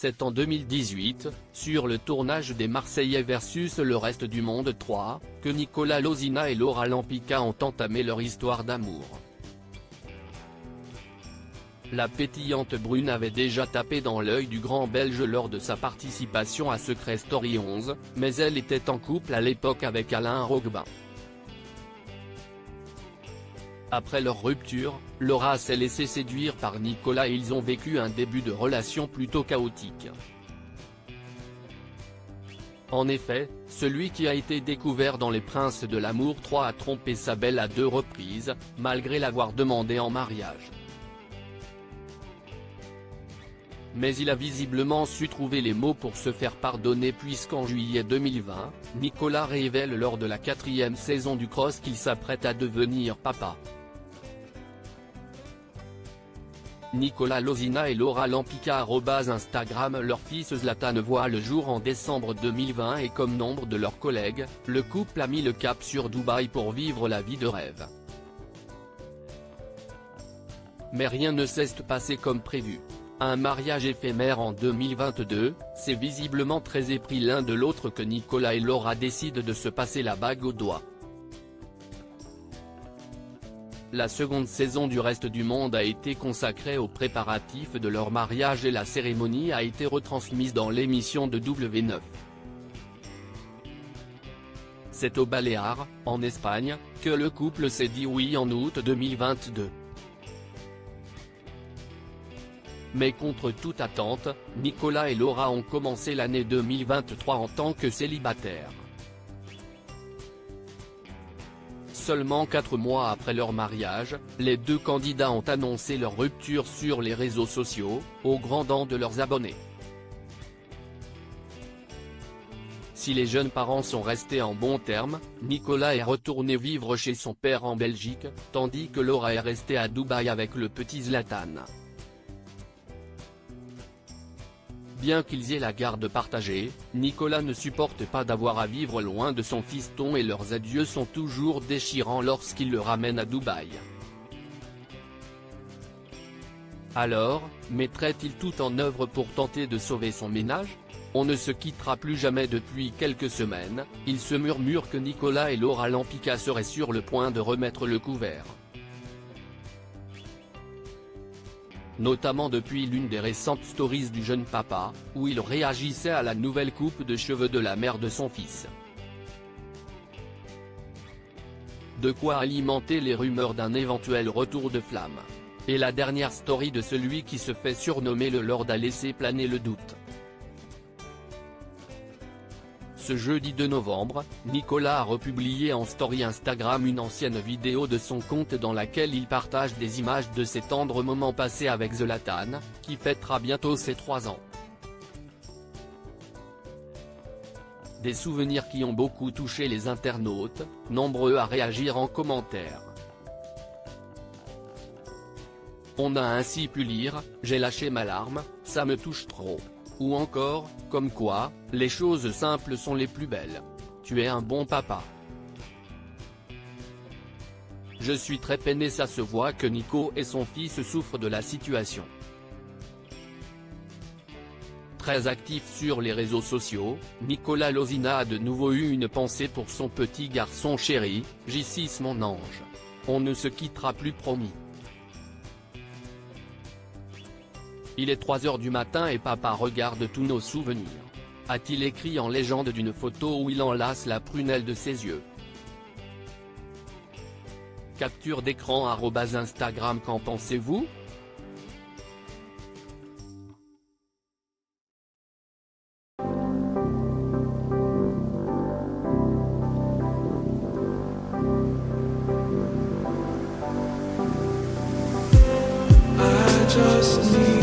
C'est en 2018, sur le tournage des Marseillais vs le reste du monde 3, que Nicolas Lozina et Laura Lampica ont entamé leur histoire d'amour. La pétillante brune avait déjà tapé dans l'œil du grand Belge lors de sa participation à Secret Story 11, mais elle était en couple à l'époque avec Alain Rogbin. Après leur rupture, Laura s'est laissée séduire par Nicolas et ils ont vécu un début de relation plutôt chaotique. En effet, celui qui a été découvert dans Les Princes de l'amour 3 a trompé sa belle à 2 reprises, malgré l'avoir demandé en mariage. Mais il a visiblement su trouver les mots pour se faire pardonner puisqu'en juillet 2020, Nicolas révèle lors de la 4e saison du Cross qu'il s'apprête à devenir papa. Nicolas Lozina et Laura Lampica @Instagram. Leur fils Zlatan voit le jour en décembre 2020 et comme nombre de leurs collègues, le couple a mis le cap sur Dubaï pour vivre la vie de rêve. Mais rien ne s'est passé comme prévu. Un mariage éphémère en 2022, c'est visiblement très épris l'un de l'autre que Nicolas et Laura décident de se passer la bague au doigt. La seconde saison du Reste du Monde a été consacrée aux préparatifs de leur mariage et la cérémonie a été retransmise dans l'émission de W9. C'est aux Baléares, en Espagne, que le couple s'est dit oui en août 2022. Mais contre toute attente, Nicolas et Laura ont commencé l'année 2023 en tant que célibataires. Seulement 4 mois après leur mariage, les deux candidats ont annoncé leur rupture sur les réseaux sociaux, au grand dam de leurs abonnés. Si les jeunes parents sont restés en bons termes, Nicolas est retourné vivre chez son père en Belgique, tandis que Laura est restée à Dubaï avec le petit Zlatan. Bien qu'ils aient la garde partagée, Nicolas ne supporte pas d'avoir à vivre loin de son fiston et leurs adieux sont toujours déchirants lorsqu'il le ramène à Dubaï. Alors, mettrait-il tout en œuvre pour tenter de sauver son ménage ? On ne se quittera plus jamais. Depuis quelques semaines, il se murmure que Nicolas et Laura Lampica seraient sur le point de remettre le couvert. Notamment depuis l'une des récentes stories du jeune papa, où il réagissait à la nouvelle coupe de cheveux de la mère de son fils. De quoi alimenter les rumeurs d'un éventuel retour de flamme. Et la dernière story de celui qui se fait surnommer le Lord a laissé planer le doute. Ce jeudi 2 novembre, Nicolas a republié en story Instagram une ancienne vidéo de son compte dans laquelle il partage des images de ses tendres moments passés avec Zlatan, qui fêtera bientôt ses 3 ans. Des souvenirs qui ont beaucoup touché les internautes, nombreux à réagir en commentaire. On a ainsi pu lire « J'ai lâché ma larme, ça me touche trop ». Ou encore, comme quoi, les choses simples sont les plus belles. Tu es un bon papa. Je suis très peiné. Ça se voit que Nico et son fils souffrent de la situation. Très actif sur les réseaux sociaux, Nicolas Lozina a de nouveau eu une pensée pour son petit garçon chéri, J6 mon ange. On ne se quittera plus promis. Il est 3 h du matin et papa regarde tous nos souvenirs. A-t-il écrit en légende d'une photo où il enlace la prunelle de ses yeux. Capture d'écran @Instagram. Qu'en pensez-vous ? Just need